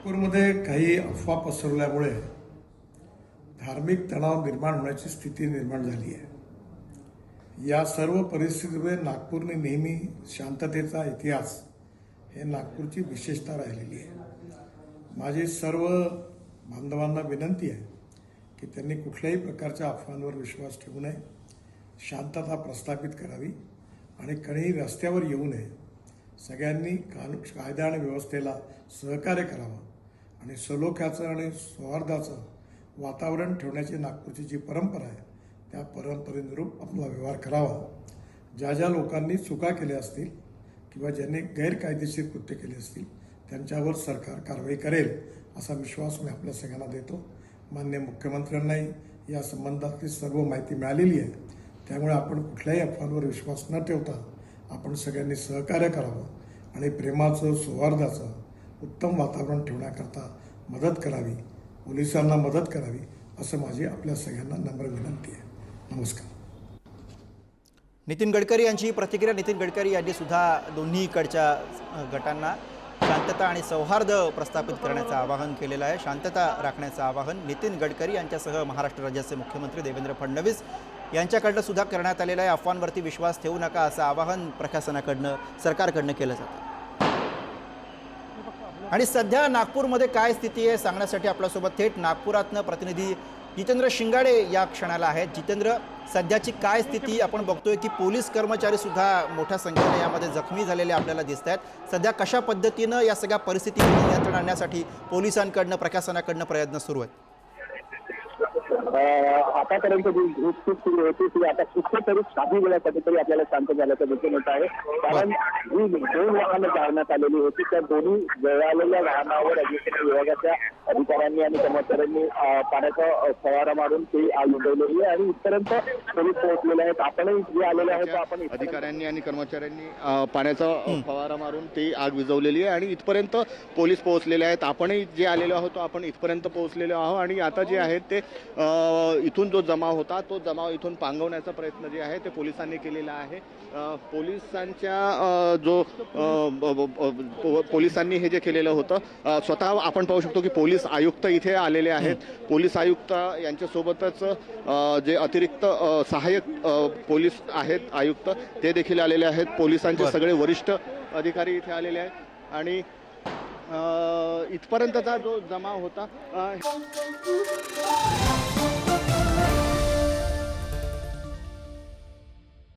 नागपूरमध्ये काही अफवा पसरवल्यामुळे धार्मिक तणाव निर्माण होण्याची स्थिती निर्माण झाली आहे। या सर्व परिस्थितीमुळे नागपूरने नेहमी शांततेचा इतिहास हे नागपूरची विशेषता राहिलेली आहे। माझी सर्व बांधवांना विनंती आहे की त्यांनी कुठल्याही प्रकारच्या अफवांवर विश्वास ठेवू नये, शांतता प्रस्थापित करावी आणि कोणीही रस्त्यावर येऊ नये। सगळ्यांनी कायदा आणि व्यवस्थेला सहकार्य करावं आणि सलोख्याचं आणि सौहार्दाचं वातावरण ठेवण्याची नागपूरची जी परंपरा आहे त्या परंपरेनुरूप आपला व्यवहार करावा। ज्या ज्या लोकांनी चुका केल्या असतील किंवा ज्यांनी गैरकायदेशीर कृत्य केले असतील त्यांच्यावर सरकार कारवाई करेल असा विश्वास मी आपल्या सगळ्यांना देतो। माननीय मुख्यमंत्र्यांनाही या संबंधातली सर्व माहिती मिळालेली आहे, त्यामुळे आपण कुठल्याही अफवांवर विश्वास न ठेवता आपण सगळ्यांनी सहकार्य करावं आणि प्रेमाचं सौहार्दाचं उत्तम वातावरण ठेवण्याकरता मदत करावी, पोलिसांना मदत करावी असं माझी आपल्या सगळ्यांना नम्र विनंती आहे। नमस्कार। नितीन गडकरी यांची प्रतिक्रिया। नितीन गडकरी यांनी सुद्धा दोन्हीकडच्या गटांना शांतता आणि सौहार्द प्रस्थापित करण्याचं आवाहन केलेलं आहे। शांतता राखण्याचं आवाहन नितीन गडकरी यांच्यासह महाराष्ट्र राज्याचे मुख्यमंत्री देवेंद्र फडणवीस यांच्याकडनं सुद्धा करण्यात आलेलं आहे। अफवांवरती विश्वास ठेवू नका असं आवाहन प्रशासनाकडनं सरकारकडनं केलं जातं। आणि सध्या नागपूरमध्ये काय स्थिती आहे सांगण्यासाठी आपल्यासोबत थेट नागपुरातनं प्रतिनिधी जितेंद्र शिंगाडे या क्षणाला आहेत। जितेंद्र, सध्याची काय स्थिती आपण बघतोय की पोलीस कर्मचारी सुद्धा मोठ्या संख्येने यामध्ये जखमी झालेले आपल्याला दिसत आहेत। सध्या कशा पद्धतीनं या सगळ्या परिस्थितीवर नियंत्रण आणण्यासाठी पोलिसांकडनं प्रशासनाकडनं प्रयत्न सुरू आहेत? आतापर्यंत जी घुसखोर सुरू होती ती आता कुठेतरी काही वेळासाठी तरी आपल्याला शांत झाल्याचं दिसून येत आहे। कारण जी 2 वाहनं जाळण्यात आलेली होती त्या दोन्ही जळालेल्या वाहनावर अग्निशमन विभागाच्या अधिकाऱ्यांनी आणि कर्मचाऱ्यांनी पाण्याचा फवारा मारून ती आग विझवलेली आहे आणि इथपर्यंत पोलीस पोहोचलेले आहेत। आपणही जे आलेले आहेत आपण अधिकाऱ्यांनी आणि कर्मचाऱ्यांनी पाण्याचा फवारा मारून ती आग विझवलेली आहे आणि इथपर्यंत पोलीस पोहोचलेले आहेत। आपणही जे आलेलो आहोत आपण इथपर्यंत पोहोचलेलो आहोत आणि आता जे आहेत ते इथून जो जमाव होता तो जमाव इथून पांगवण्याचा प्रयत्न जे आहे ते पोलिसांनी केलेला आहे। पोलिसांच्या जो पोलिसांनी हे जे केलेलं होतं स्वतः आपण पाहू शकतो की पोलीस आयुक्त इथे आलेले आहेत। पोलीस आयुक्त यांच्यासोबतच जे अतिरिक्त सहाय्यक पोलीस आहेत आयुक्त ते देखील आलेले आहेत। पोलिसांचे सगळे वरिष्ठ अधिकारी इथे आलेले आहेत आणि इथपर्यंतचा जो जमाव होता